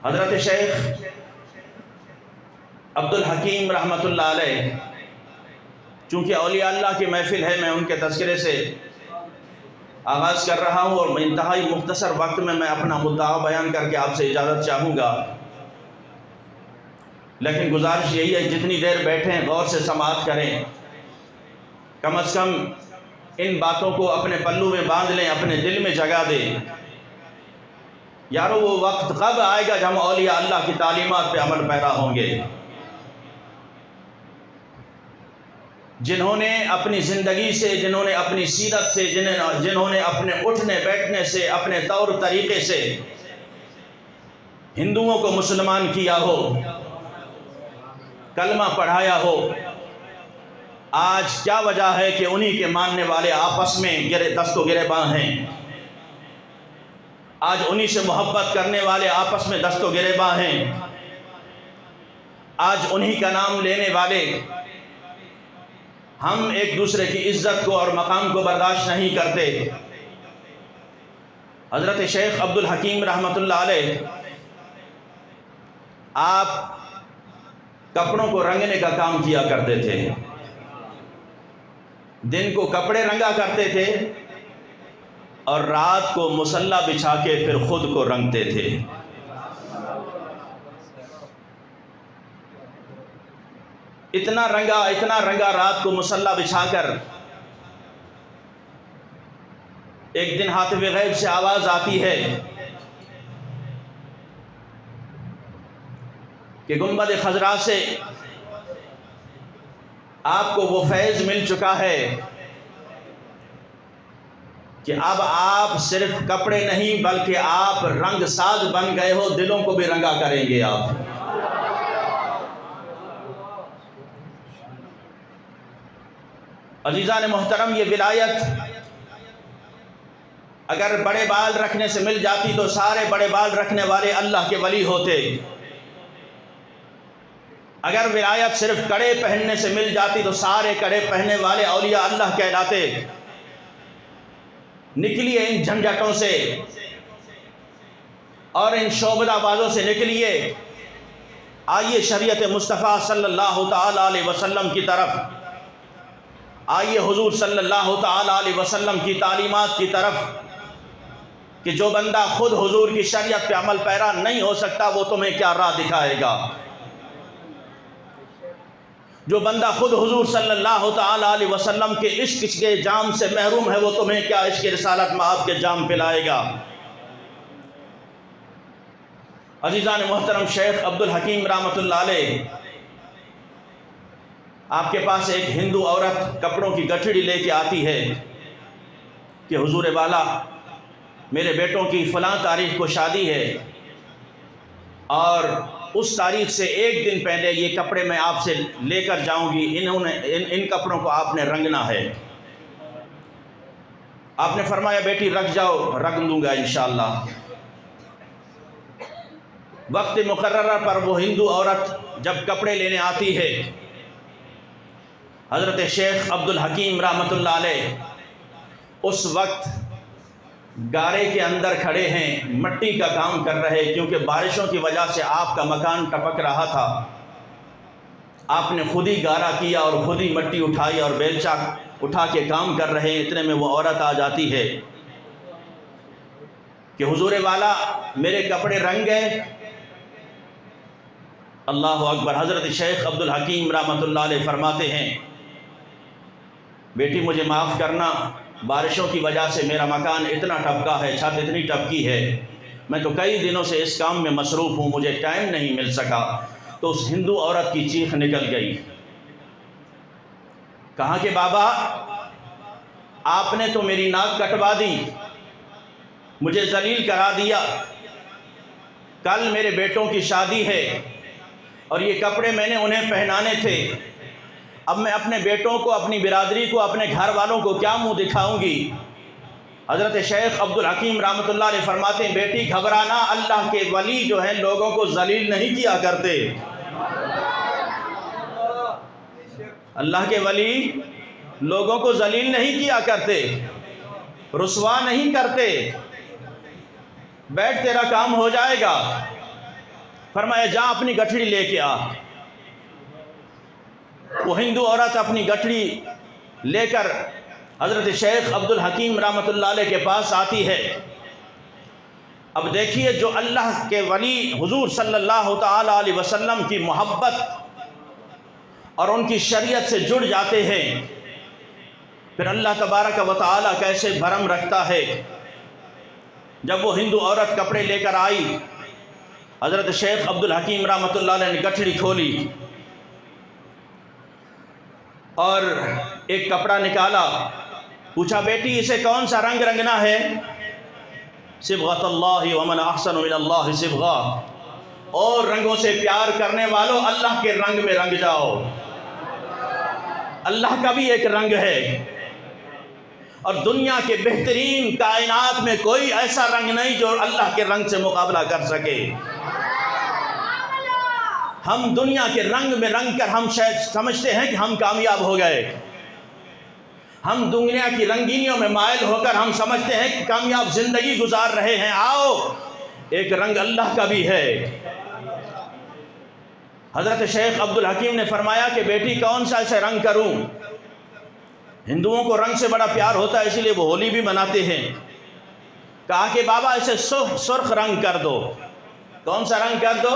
حضرت شیخ عبدالحکیم رحمۃ اللہ علیہ، چونکہ اولیاء اللہ کی محفل ہے، میں ان کے تذکرے سے آغاز کر رہا ہوں اور انتہائی مختصر وقت میں اپنا مدعا بیان کر کے آپ سے اجازت چاہوں گا، لیکن گزارش یہی ہے جتنی دیر بیٹھیں غور سے سماعت کریں، کم از کم ان باتوں کو اپنے پلو میں باندھ لیں، اپنے دل میں جگہ دیں۔ یارو وہ وقت کب آئے گا جب ہم اولیاء اللہ کی تعلیمات پہ عمل پیرا ہوں گے، جنہوں نے اپنی زندگی سے، جنہوں نے اپنی سیرت سے، جنہوں نے اپنے اٹھنے بیٹھنے سے، اپنے طور طریقے سے ہندوؤں کو مسلمان کیا ہو، کلمہ پڑھایا ہو۔ آج کیا وجہ ہے کہ انہی کے ماننے والے آپس میں دست و گریباں ہیں؟ آج انہی سے محبت کرنے والے آپس میں دست و گریباں ہیں۔ آج انہی کا نام لینے والے ہم ایک دوسرے کی عزت کو اور مقام کو برداشت نہیں کرتے۔ حضرت شیخ عبدالحکیم رحمۃ اللہ علیہ، آپ کپڑوں کو رنگنے کا کام کیا کرتے تھے، دن کو کپڑے رنگا کرتے تھے اور رات کو مصلی بچھا کے پھر خود کو رنگتے تھے۔ اتنا رنگا رات کو مصلی بچھا کر، ایک دن ہاتف غیب سے آواز آتی ہے کہ گنبد خضرا سے آپ کو وہ فیض مل چکا ہے کہ اب آپ صرف کپڑے نہیں بلکہ آپ رنگ ساز بن گئے ہو، دلوں کو بھی رنگا کریں گے آپ۔ عزیزان محترم، یہ ولایت اگر بڑے بال رکھنے سے مل جاتی تو سارے بڑے بال رکھنے والے اللہ کے ولی ہوتے۔ اگر ولایت صرف کڑے پہننے سے مل جاتی تو سارے کڑے پہننے والے اولیاء اللہ کہلاتے۔ نکلیے ان جھنجھٹوں سے اور ان شعبدہ بازوں سے نکلیے، آئیے شریعت مصطفیٰ صلی اللہ تعالی علیہ وسلم کی طرف، آئیے حضور صلی اللہ تعالی علیہ وسلم کی تعلیمات کی طرف، کہ جو بندہ خود حضور کی شریعت پہ عمل پیرا نہیں ہو سکتا وہ تمہیں کیا راہ دکھائے گا؟ جو بندہ خود حضور صلی اللہ تعالی علیہ وسلم کے عشق کے جام سے محروم ہے وہ تمہیں کیا عشق رسالت مآب کے جام پلائے گا؟ عزیزان محترم، شیخ عبدالحکیم رحمۃ اللہ علیہ، آپ کے پاس ایک ہندو عورت کپڑوں کی گٹھڑی لے کے آتی ہے کہ حضور والا، میرے بیٹوں کی فلاں تاریخ کو شادی ہے اور اس تاریخ سے ایک دن پہلے یہ کپڑے میں آپ سے لے کر جاؤں گی، ان کپڑوں کو آپ نے رنگنا ہے۔ آپ نے فرمایا بیٹی رکھ جاؤ، رنگ دوں گا انشاءاللہ۔ وقت مقررہ پر وہ ہندو عورت جب کپڑے لینے آتی ہے، حضرت شیخ عبدالحکیم رحمۃ اللہ علیہ اس وقت گارے کے اندر کھڑے ہیں، مٹی کا کام کر رہے، کیونکہ بارشوں کی وجہ سے آپ کا مکان ٹپک رہا تھا۔ آپ نے خود ہی گارا کیا اور خود ہی مٹی اٹھائی اور بیلچہ اٹھا کے کام کر رہے ہیں، اتنے میں وہ عورت آ جاتی ہے کہ حضور والا میرے کپڑے رنگ گئے۔ اللہ اکبر۔ حضرت شیخ عبدالحکیم رحمۃ اللہ علیہ فرماتے ہیں بیٹی مجھے معاف کرنا، بارشوں کی وجہ سے میرا مکان اتنا ٹپکا ہے، چھت اتنی ٹپکی ہے، میں تو کئی دنوں سے اس کام میں مصروف ہوں، مجھے ٹائم نہیں مل سکا۔ تو اس ہندو عورت کی چیخ نکل گئی، کہا کہ بابا آپ نے تو میری ناک کٹوا دی، مجھے ذلیل کرا دیا، کل میرے بیٹوں کی شادی ہے اور یہ کپڑے میں نے انہیں پہنانے تھے، اب میں اپنے بیٹوں کو، اپنی برادری کو، اپنے گھر والوں کو کیا منہ دکھاؤں گی؟ حضرت شیخ عبدالحکیم رحمۃ اللہ علیہ فرماتے ہیں بیٹی گھبرانا، اللہ کے ولی جو ہیں لوگوں کو ذلیل نہیں کیا کرتے۔ اللہ کے ولی لوگوں کو ذلیل نہیں کیا کرتے، رسوا نہیں کرتے۔ بیٹھ تیرا کام ہو جائے گا۔ فرمایا جا اپنی گٹھڑی لے کے آ۔ وہ ہندو عورت اپنی گٹھڑی لے کر حضرت شیخ عبدالحکیم رحمۃ اللہ علیہ کے پاس آتی ہے۔ اب دیکھیے جو اللہ کے ولی حضور صلی اللہ تعالی علیہ وسلم کی محبت اور ان کی شریعت سے جڑ جاتے ہیں، پھر اللہ تبارک و تعالی کیسے بھرم رکھتا ہے۔ جب وہ ہندو عورت کپڑے لے کر آئی، حضرت شیخ عبدالحکیم رحمۃ اللہ علیہ نے گٹھڑی کھولی اور ایک کپڑا نکالا، پوچھا بیٹی اسے کون سا رنگ رنگنا ہے؟ صبغۃ اللہ ومن احسن من اللہ صبغہ، اور رنگوں سے پیار کرنے والوں اللہ کے رنگ میں رنگ جاؤ۔ اللہ کا بھی ایک رنگ ہے، اور دنیا کے بہترین کائنات میں کوئی ایسا رنگ نہیں جو اللہ کے رنگ سے مقابلہ کر سکے۔ ہم دنیا کے رنگ میں رنگ کر ہم شاید سمجھتے ہیں کہ ہم کامیاب ہو گئے، ہم دنیا کی رنگینیوں میں مائل ہو کر ہم سمجھتے ہیں کہ کامیاب زندگی گزار رہے ہیں۔ آؤ، ایک رنگ اللہ کا بھی ہے۔ حضرت شیخ عبدالحکیم نے فرمایا کہ بیٹی کون سا ایسے رنگ کروں؟ ہندوؤں کو رنگ سے بڑا پیار ہوتا ہے، اسی لیے وہ ہولی بھی مناتے ہیں۔ کہا کہ بابا اسے سرخ رنگ کر دو۔ کون سا رنگ کر دو؟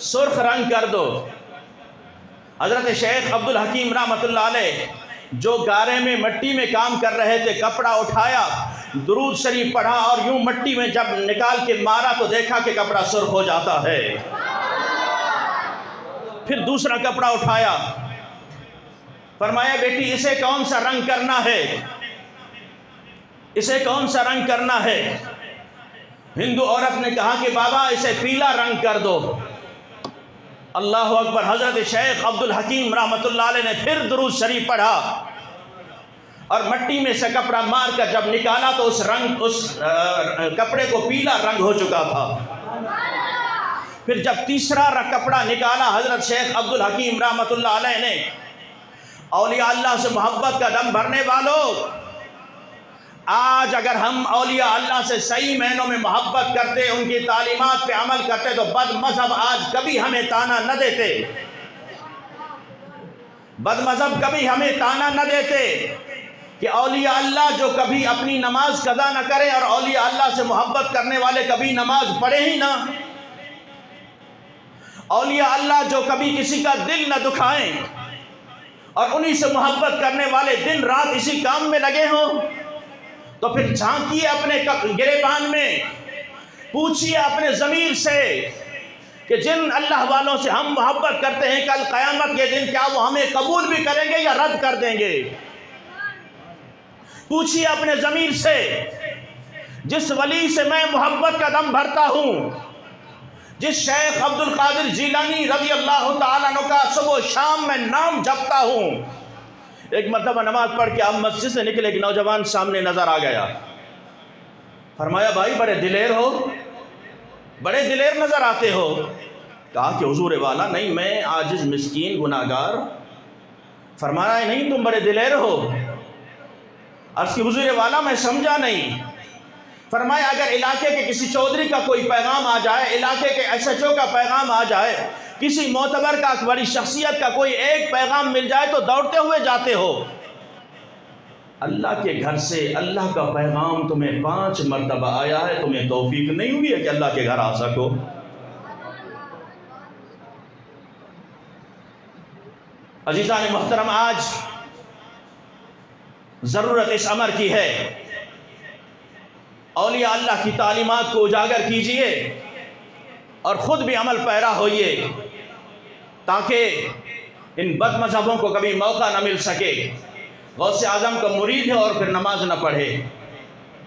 سرخ رنگ کر دو۔ حضرت شیخ عبدالحکیم رحمۃ اللہ علیہ جو گارے میں مٹی میں کام کر رہے تھے، کپڑا اٹھایا، درود شریف پڑھا اور یوں مٹی میں جب نکال کے مارا تو دیکھا کہ کپڑا سرخ ہو جاتا ہے۔ پھر دوسرا کپڑا اٹھایا، فرمایا بیٹی اسے کون سا رنگ کرنا ہے؟ اسے کون سا رنگ کرنا ہے؟ ہندو عورت نے کہا کہ بابا اسے پیلا رنگ کر دو۔ اللہ اکبر۔ حضرت شیخ عبدالحکیم رحمۃ اللہ علیہ نے پھر درود شریف پڑھا اور مٹی میں سے کپڑا مار کر جب نکالا تو اس کپڑے کو پیلا رنگ ہو چکا تھا۔ پھر جب تیسرا کپڑا نکالا حضرت شیخ عبدالحکیم رحمۃ اللہ علیہ نے، اولیاء اللہ سے محبت کا دم بھرنے والوں، آج اگر ہم اولیاء اللہ سے صحیح معنوں میں محبت کرتے، ان کی تعلیمات پہ عمل کرتے تو بد مذہب آج کبھی ہمیں تانا نہ دیتے۔ بد مذہب کبھی ہمیں تانا نہ دیتے کہ اولیاء اللہ جو کبھی اپنی نماز قضا نہ کریں اور اولیاء اللہ سے محبت کرنے والے کبھی نماز پڑھیں ہی نہ، اولیاء اللہ جو کبھی کسی کا دل نہ دکھائیں اور انہی سے محبت کرنے والے دن رات اسی کام میں لگے ہوں، تو پھر جھانکیے اپنے گریبان میں، پوچھیے اپنے ضمیر سے کہ جن اللہ والوں سے ہم محبت کرتے ہیں کل قیامت کے دن کیا وہ ہمیں قبول بھی کریں گے یا رد کر دیں گے؟ پوچھیے اپنے ضمیر سے، جس ولی سے میں محبت کا دم بھرتا ہوں، جس شیخ عبد القادر جیلانی رضی اللہ تعالیٰ عنہ کا صبح و شام میں نام جپتا ہوں، ایک مرتبہ نماز پڑھ کے آپ مسجد سے نکلے، ایک نوجوان سامنے نظر آ گیا۔ فرمایا بھائی بڑے دلیر ہو، بڑے دلیر نظر آتے ہو۔ کہا کہ حضور والا نہیں، میں عاجز مسکین گناہگار۔ فرمایا نہیں تم بڑے دلیر ہو۔ عرض کی حضور والا میں سمجھا نہیں۔ فرمایا اگر علاقے کے کسی چودھری کا کوئی پیغام آ جائے، علاقے کے ایس ایچ او کا پیغام آ جائے، کسی معتبر کا بڑی شخصیت کا کوئی ایک پیغام مل جائے تو دوڑتے ہوئے جاتے ہو۔ اللہ کے گھر سے اللہ کا پیغام تمہیں 5 مرتبہ آیا ہے، تمہیں توفیق نہیں ہوئی ہے کہ اللہ کے گھر آ سکو؟ عزیزان محترم، آج ضرورت اس امر کی ہے، اولیاء اللہ کی تعلیمات کو اجاگر کیجئے اور خود بھی عمل پیرا ہوئیے، تاکہ ان بد مذہبوں کو کبھی موقع نہ مل سکے۔ غوث اعظم کا مرید ہے اور پھر نماز نہ پڑھے،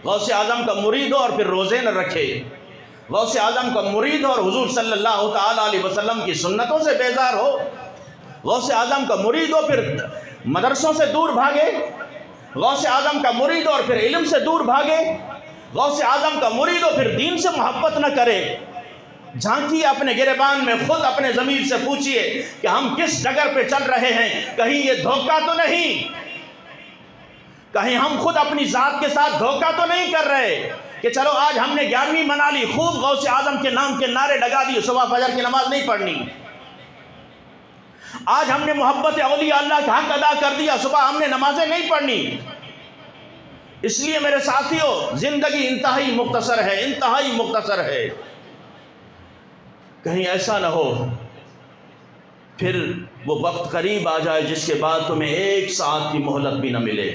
غوث اعظم کا مرید ہو اور پھر روزے نہ رکھے، غوث اعظم کا مرید ہو اور حضور صلی اللہ تعالیٰ علیہ وسلم کی سنتوں سے بیزار ہو، غوث اعظم کا مرید ہو پھر مدرسوں سے دور بھاگے، غوث اعظم کا مرید ہو اور پھر علم سے دور بھاگے، غوث اعظم کا مرید ہو پھر دین سے محبت نہ کرے۔ جھانکیے اپنے گریبان میں، خود اپنے ضمیر سے پوچھئے کہ ہم کس ڈگر پہ چل رہے ہیں، کہیں یہ دھوکہ تو نہیں، کہیں ہم خود اپنی ذات کے ساتھ دھوکہ تو نہیں کر رہے، کہ چلو آج ہم نے 11ویں منا لی، خوب غوث اعظم کے نام کے نعرے لگا دیے، صبح فجر کی نماز نہیں پڑھنی، آج ہم نے محبت اولیاء اللہ کا حق ادا کر دیا، صبح ہم نے نمازیں نہیں پڑھنی۔ اس لیے میرے ساتھیوں، زندگی انتہائی مختصر ہے، انتہائی مختصر ہے، کہیں ایسا نہ ہو پھر وہ وقت قریب آ جائے جس کے بعد تمہیں 1 ساعت کی مہلت بھی نہ ملے،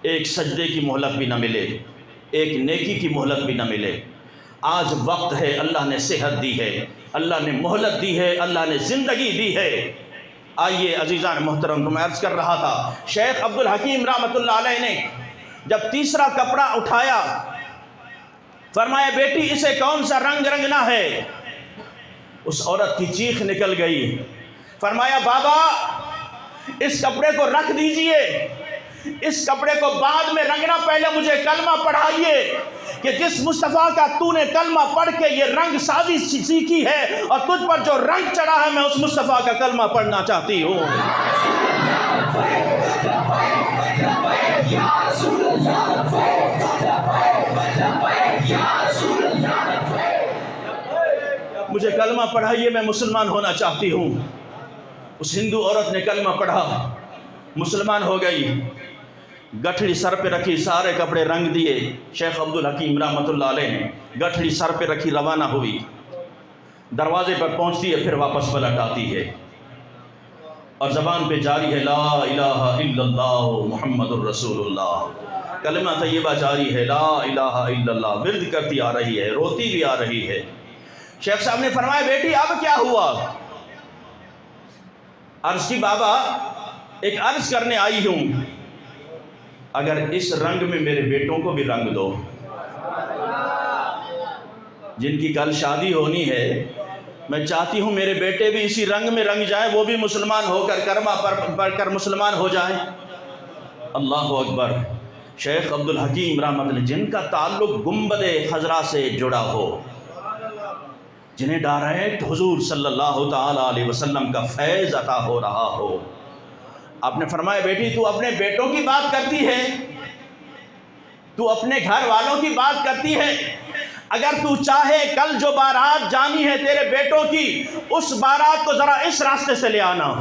1 سجدے کی مہلت بھی نہ ملے، 1 نیکی کی مہلت بھی نہ ملے۔ آج وقت ہے، اللہ نے صحت دی ہے، اللہ نے مہلت دی ہے، اللہ نے زندگی دی ہے۔ آئیے عزیزان محترم، تو میں عرض کر رہا تھا، شیخ عبد الحکیم رحمۃ اللہ علیہ نے جب تیسرا کپڑا اٹھایا، فرمایا بیٹی اسے کون سا رنگ رنگنا ہے؟ اس عورت کی چیخ نکل گئی، فرمایا بابا اس کپڑے کو رکھ دیجئے، اس کپڑے کو بعد میں رنگنا، پہلے مجھے کلمہ پڑھائیے کہ جس مصطفیٰ کا تو نے کلمہ پڑھ کے یہ رنگ سازی سیکھی ہے اور تجھ پر جو رنگ چڑھا ہے، میں اس مصطفیٰ کا کلمہ پڑھنا چاہتی ہوں۔ مجھے کلمہ پڑھائیے، میں مسلمان ہونا چاہتی ہوں۔ اس ہندو عورت نے کلمہ پڑھا، مسلمان ہو گئی، گٹھڑی سر پہ رکھی، سارے کپڑے رنگ دیے، شیخ عبد الحکیم رحمۃ اللہ علیہ نے گٹھڑی سر پہ رکھی، روانہ ہوئی، دروازے پر پہنچتی ہے، پھر واپس پلٹ آتی ہے اور زبان پہ جاری ہے لا الہ الا اللہ محمد الرسول اللہ، کلمہ طیبہ جاری ہے، لا الہ الا اللہ، ورد کرتی آ رہی ہے، روتی بھی آ رہی ہے۔ شیخ صاحب نے فرمایا بیٹی اب کیا ہوا؟ عرض کی بابا ایک عرض کرنے آئی ہوں، اگر اس رنگ میں میرے بیٹوں کو بھی رنگ دو، جن کی کل شادی ہونی ہے، میں چاہتی ہوں میرے بیٹے بھی اسی رنگ میں رنگ جائیں، وہ بھی مسلمان ہو کر کلمہ پڑھ کر مسلمان ہو جائیں۔ اللہ اکبر۔ شیخ عبد الحکیم رحمۃ اللہ جن کا تعلق گنبد خضرا سے جڑا ہو، جنہیں ڈائریکٹ حضور صلی اللہ تعالیٰ علیہ وسلم کا فیض عطا ہو رہا ہو، آپ نے فرمایا بیٹی تو اپنے بیٹوں کی بات کرتی ہے، تو اپنے گھر والوں کی بات کرتی ہے، اگر تو چاہے کل جو بارات جانی ہے تیرے بیٹوں کی، اس بارات کو ذرا اس راستے سے لے آنا،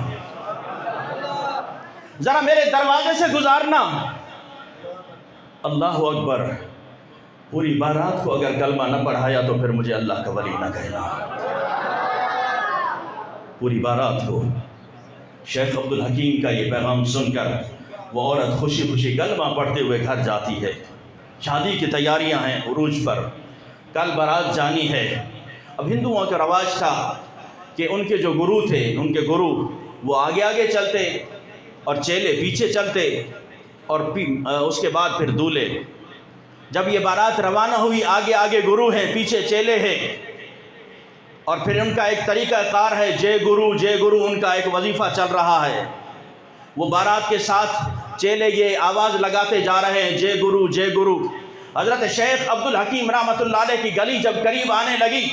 ذرا میرے دروازے سے گزارنا۔ اللہ اکبر۔ پوری بارات کو اگر کلمہ نہ پڑھایا تو پھر مجھے اللہ کا ولی نہ کہنا۔ پوری بارات کو شیخ عبد الحکیم کا یہ پیغام سن کر وہ عورت خوشی خوشی کلمہ پڑھتے ہوئے گھر جاتی ہے۔ شادی کی تیاریاں ہیں، عروج پر کل بارات جانی ہے۔ اب ہندوؤں کا رواج تھا کہ ان کے جو گرو تھے، ان کے گرو وہ آگے آگے چلتے اور چیلے پیچھے چلتے، اور اس کے بعد پھر دولہے۔ جب یہ بارات روانہ ہوئی، آگے آگے گرو ہیں، پیچھے چیلے ہیں، اور پھر ان کا ایک طریقہ کار ہے، جے گرو ان کا ایک وظیفہ چل رہا ہے۔ وہ بارات کے ساتھ چیلے یہ آواز لگاتے جا رہے ہیں، جے گرو۔ حضرت شیخ عبد الحکیم رحمۃ اللہ علیہ کی گلی جب قریب آنے لگی،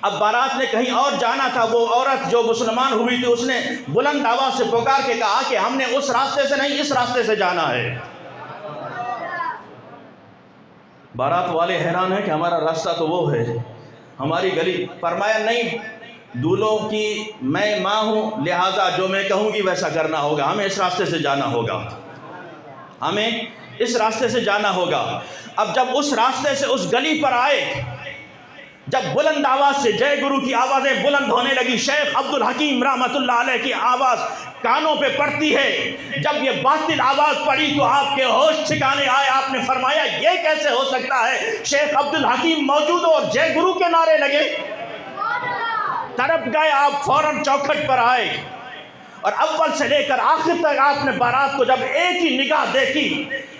اب بارات نے کہیں اور جانا تھا، وہ عورت جو مسلمان ہوئی تھی اس نے بلند آواز سے پکار کے کہا کہ ہم نے اس راستے سے نہیں، اس راستے سے جانا ہے۔ بارات والے حیران ہیں کہ ہمارا راستہ تو وہ ہے، ہماری گلی۔ فرمایا نہیں، دولوں کی میں ماں ہوں، لہٰذا جو میں کہوں گی ویسا کرنا ہوگا، ہمیں اس راستے سے جانا ہوگا، ہمیں اس راستے سے جانا ہوگا۔ اب جب اس راستے سے اس گلی پر آئے، جب بلند آواز سے جے گرو کی آوازیں بلند ہونے لگی، شیخ عبد الحکیم رحمۃ اللہ علیہ کی آواز کانوں پہ پڑتی ہے۔ جب یہ باطل آواز پڑی تو آپ کے ہوش ٹھکانے آئے، آپ نے فرمایا یہ کیسے ہو سکتا ہے؟ شیخ عبد الحکیم موجود ہو اور جے گرو کے نعرے لگے، تڑپ گئے آپ، فوراً چوکھٹ پر آئے، اور اول سے لے کر آخر تک آپ نے بارات کو جب ایک ہی نگاہ دیکھی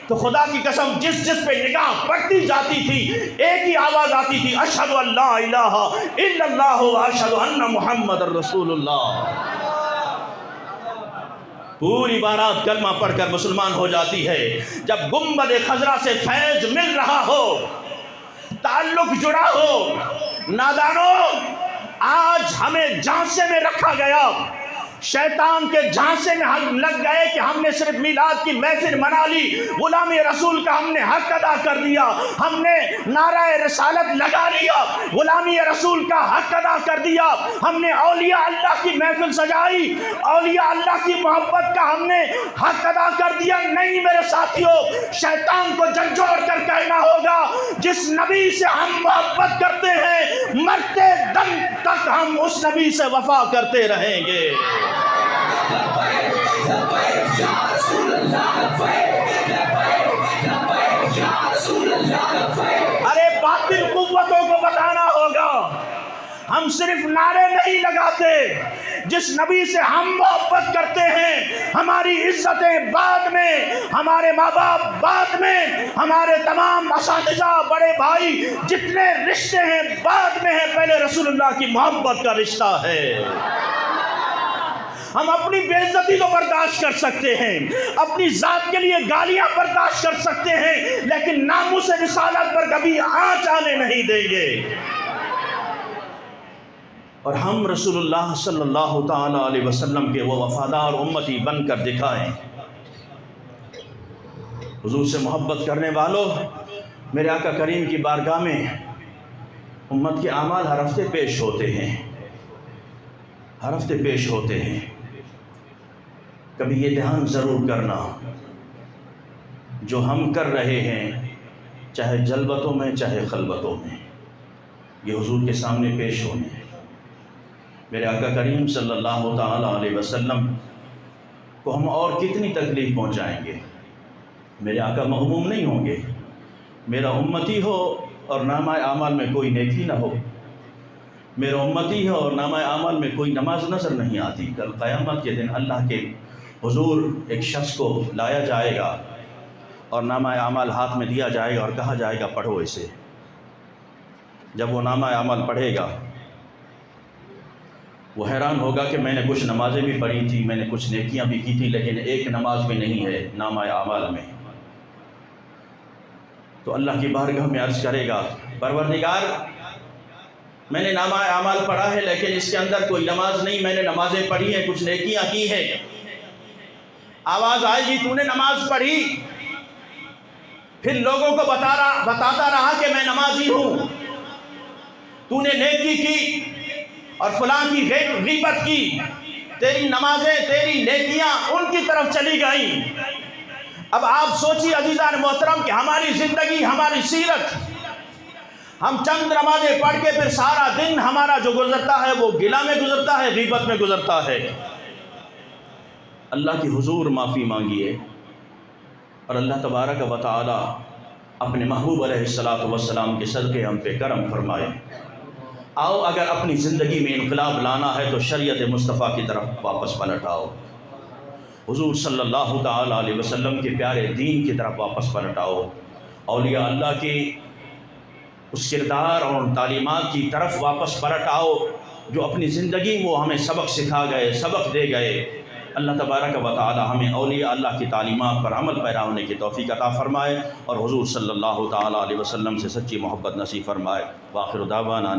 تو خدا کی قسم جس پہ نگاہ پڑتی جاتی تھی ایک ہی آواز آتی تھی، اشہد ان لا الہ الا اللہ و اشہد ان محمد الرسول اللہ۔ پوری بارات کلمہ پڑھ کر مسلمان ہو جاتی ہے۔ جب گنبد خضرا سے فیض مل رہا ہو، تعلق جڑا ہو، نادانو آج ہمیں جھانسے میں رکھا گیا، شیطان کے جھانسے میں ہم لگ گئے کہ ہم نے صرف میلاد کی محفل منا لی، غلامی رسول کا ہم نے حق ادا کر دیا، ہم نے نعرہ رسالت لگا لیا، غلامی رسول کا حق ادا کر دیا، ہم نے اولیاء اللہ کی محفل سجائی، اولیاء اللہ کی محبت کا ہم نے حق ادا کر دیا۔ نہیں میرے ساتھیوں، شیطان کو جھنجھوڑ کر کہنا ہوگا جس نبی سے ہم محبت کرتے ہیں مرتے دم تک ہم اس نبی سے وفا کرتے رہیں گے۔ ارے باطل قوتوں کو بتانا ہوگا ہم صرف نعرے نہیں لگاتے، جس نبی سے ہم محبت کرتے ہیں ہماری عزتیں بعد میں، ہمارے ماں باپ بعد میں، ہمارے تمام اساتذہ بڑے بھائی جتنے رشتے ہیں بعد میں ہیں، پہلے رسول اللہ کی محبت کا رشتہ ہے۔ ہم اپنی بے عزتی تو برداشت کر سکتے ہیں، اپنی ذات کے لیے گالیاں برداشت کر سکتے ہیں، لیکن ناموس رسالت پر کبھی آنچ آنے نہیں دیں گے۔ اور ہم رسول اللہ صلی اللہ تعالی علیہ وسلم کے وہ وفادار امتی بن کر دکھائیں۔ حضور سے محبت کرنے والوں، میرے آقا کریم کی بارگاہ میں امت کے اعمال ہر ہفتے پیش ہوتے ہیں، ہر ہفتے پیش ہوتے ہیں۔ کبھی یہ دھیان ضرور کرنا جو ہم کر رہے ہیں، چاہے جلوتوں میں چاہے خلوتوں میں، یہ حضور کے سامنے پیش ہونے ہیں۔ میرے آقا کریم صلی اللہ تعالی علیہ وسلم کو ہم اور کتنی تکلیف پہنچائیں گے؟ میرے آقا مغموم نہیں ہوں گے، میرا امتی ہو اور نامہ اعمال میں کوئی نیکی نہ ہو، میرا امتی ہو اور نامہ اعمال میں کوئی نماز نظر نہیں آتی۔ کل قیامت کے دن اللہ کے حضور ایک شخص کو لایا جائے گا اور نامہ اعمال ہاتھ میں دیا جائے گا اور کہا جائے گا پڑھو اسے۔ جب وہ نامہ اعمال پڑھے گا وہ حیران ہوگا کہ میں نے کچھ نمازیں بھی پڑھی تھی، میں نے کچھ نیکیاں بھی کی تھی، لیکن ایک نماز بھی نہیں ہے نامہ اعمال میں۔ تو اللہ کی بارگاہ میں عرض کرے گا پروردگار، میں نے نامہ اعمال پڑھا ہے لیکن اس کے اندر کوئی نماز نہیں، میں نے نمازیں پڑھی ہیں، کچھ نیکیاں کی ہیں۔ آواز آئے گی تو نے نماز پڑھی، پھر لوگوں کو بتاتا رہا کہ میں نمازی ہوں، تو نے نیکی کی اور فلاں کی غیبت کی، تیری نمازیں تیری نیکیاں ان کی طرف چلی گئیں۔ اب آپ سوچیے عزیزان محترم کہ ہماری زندگی، ہماری سیرت، ہم چند نمازیں پڑھ کے پھر سارا دن ہمارا جو گزرتا ہے وہ گلہ میں گزرتا ہے، غیبت میں گزرتا ہے۔ اللہ کی حضور معافی مانگیے اور اللہ تبارک و تعالی اپنے محبوب علیہ السلام کے صدقے ہم پہ کرم فرمائے۔ آؤ اگر اپنی زندگی میں انقلاب لانا ہے تو شریعت مصطفیٰ کی طرف واپس پلٹ آؤ، حضور صلی اللہ تعالی علیہ وسلم کے پیارے دین کی طرف واپس پلٹ آؤ، اولیاء اللہ کے اس کردار اور تعلیمات کی طرف واپس پلٹ آؤ جو اپنی زندگی میں وہ ہمیں سبق سکھا گئے، سبق دے گئے۔ اللہ تبارک و تعالی ہمیں اولیاء اللہ کی تعلیمات پر عمل پیرا ہونے کی توفیق عطا فرمائے اور حضور صلی اللہ تعالی علیہ وسلم سے سچی محبت نصیب فرمائے۔ وآخر دعوانا